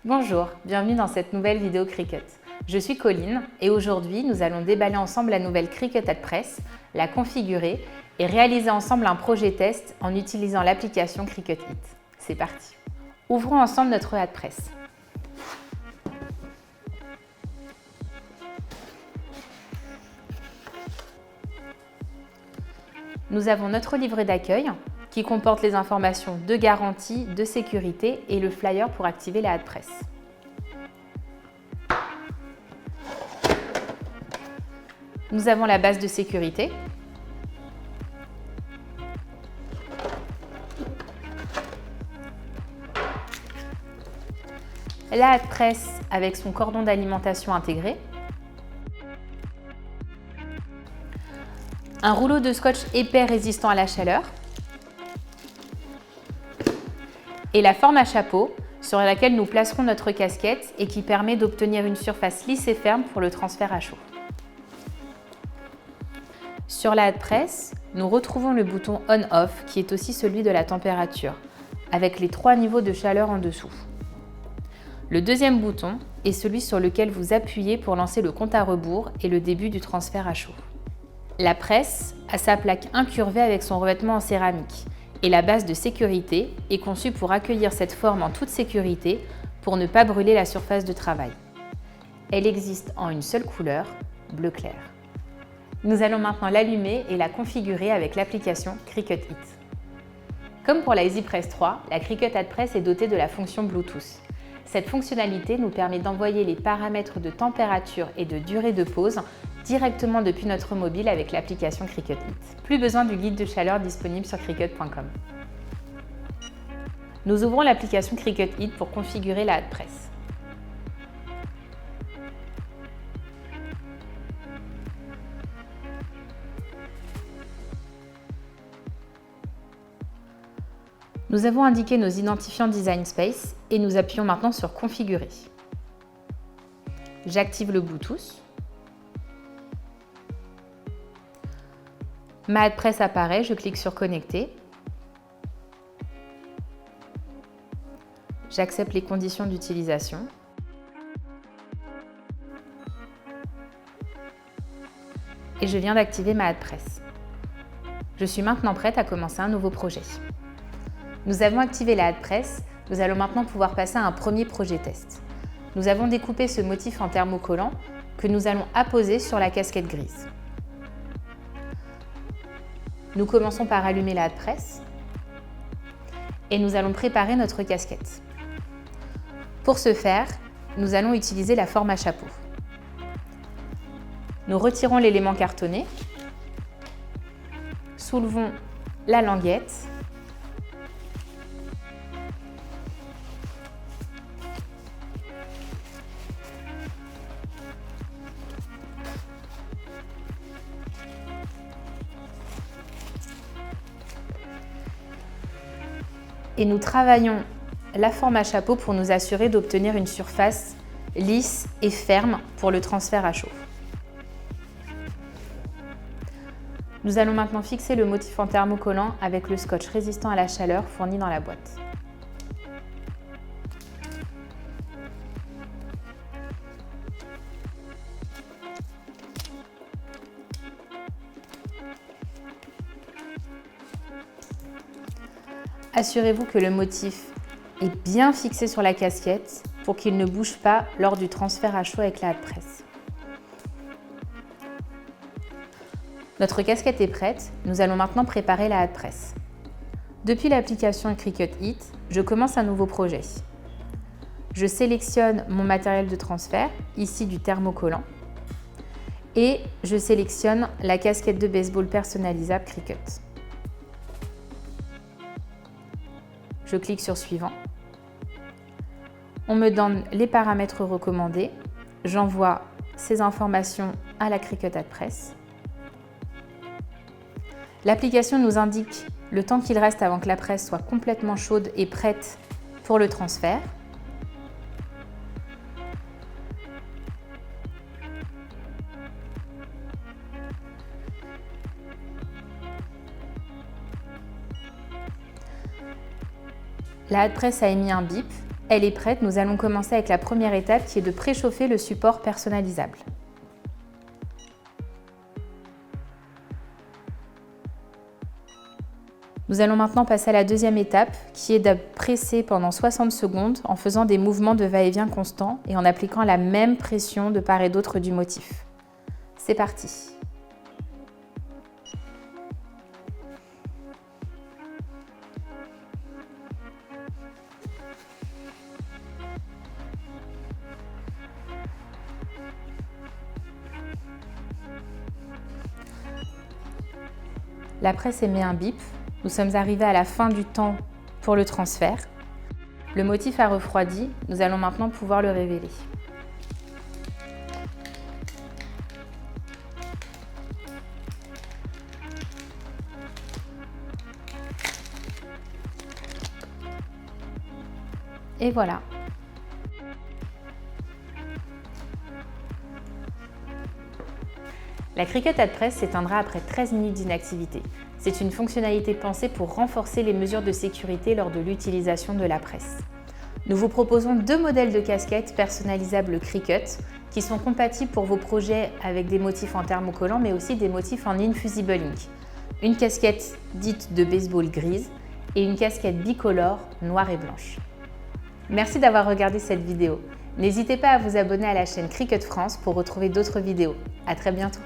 Bonjour, bienvenue dans cette nouvelle vidéo Cricut. Je suis Colline et aujourd'hui nous allons déballer ensemble la nouvelle Cricut Press, la configurer et réaliser ensemble un projet test en utilisant l'application Cricut It. C'est parti. Ouvrons ensemble notre Press. Nous avons notre livret d'accueil qui comporte les informations de garantie, de sécurité et le flyer pour activer la Press. Nous avons la base de sécurité, la Press avec son cordon d'alimentation intégré, un rouleau de scotch épais résistant à la chaleur et la forme à chapeau sur laquelle nous placerons notre casquette et qui permet d'obtenir une surface lisse et ferme pour le transfert à chaud. Sur la Press, nous retrouvons le bouton On/Off qui est aussi celui de la température, avec les 3 niveaux de chaleur en dessous. Le deuxième bouton est celui sur lequel vous appuyez pour lancer le compte à rebours et le début du transfert à chaud. La Press a sa plaque incurvée avec son revêtement en céramique et la base de sécurité est conçue pour accueillir cette forme en toute sécurité pour ne pas brûler la surface de travail. Elle existe en une seule couleur, bleu clair. Nous allons maintenant l'allumer et la configurer avec l'application Cricut It. Comme pour la EasyPress 3, la Cricut Press est dotée de la fonction Bluetooth. Cette fonctionnalité nous permet d'envoyer les paramètres de température et de durée de pause directement depuis notre mobile avec l'application Cricut It. Plus besoin du guide de chaleur disponible sur Cricut.com. Nous ouvrons l'application Cricut It pour configurer la Press. Nous avons indiqué nos identifiants Design Space et nous appuyons maintenant sur Configurer. J'active le Bluetooth. Ma Press apparaît, je clique sur Connecter. J'accepte les conditions d'utilisation. Et je viens d'activer ma Press. Je suis maintenant prête à commencer un nouveau projet. Nous avons activé la Press, nous allons maintenant pouvoir passer à un premier projet test. Nous avons découpé ce motif en thermocollant que nous allons apposer sur la casquette grise. Nous commençons par allumer la Press et nous allons préparer notre casquette. Pour ce faire, nous allons utiliser la forme à chapeau. Nous retirons l'élément cartonné, soulevons la languette et nous travaillons la forme à chapeau pour nous assurer d'obtenir une surface lisse et ferme pour le transfert à chaud. Nous allons maintenant fixer le motif en thermocollant avec le scotch résistant à la chaleur fourni dans la boîte. Assurez-vous que le motif est bien fixé sur la casquette pour qu'il ne bouge pas lors du transfert à chaud avec la Press. Notre casquette est prête, nous allons maintenant préparer la Press. Depuis l'application Cricut It, je commence un nouveau projet. Je sélectionne mon matériel de transfert, ici du thermocollant, et je sélectionne la casquette de baseball personnalisable Cricut. Je clique sur Suivant. On me donne les paramètres recommandés. J'envoie ces informations à la Cricut Press. L'application nous indique le temps qu'il reste avant que la presse soit complètement chaude et prête pour le transfert. La Press a émis un bip elle est prête, nous allons commencer avec la première étape qui est de préchauffer le support personnalisable. Nous allons maintenant passer à la deuxième étape qui est de presser pendant 60 secondes en faisant des mouvements de va-et-vient constants et en appliquant la même pression de part et d'autre du motif. C'est parti! La presse émet un bip. Nous sommes arrivés à la fin du temps pour le transfert. Le motif a refroidi. Nous allons maintenant pouvoir le révéler. Et voilà. La Cricut Add-Press s'éteindra après 13 minutes d'inactivité. C'est une fonctionnalité pensée pour renforcer les mesures de sécurité lors de l'utilisation de la presse. Nous vous proposons 2 modèles de casquettes personnalisables Cricut qui sont compatibles pour vos projets avec des motifs en thermocollant mais aussi des motifs en Infusible Ink. Une casquette dite de baseball grise et une casquette bicolore noire et blanche. Merci d'avoir regardé cette vidéo. N'hésitez pas à vous abonner à la chaîne Cricut France pour retrouver d'autres vidéos. À très bientôt.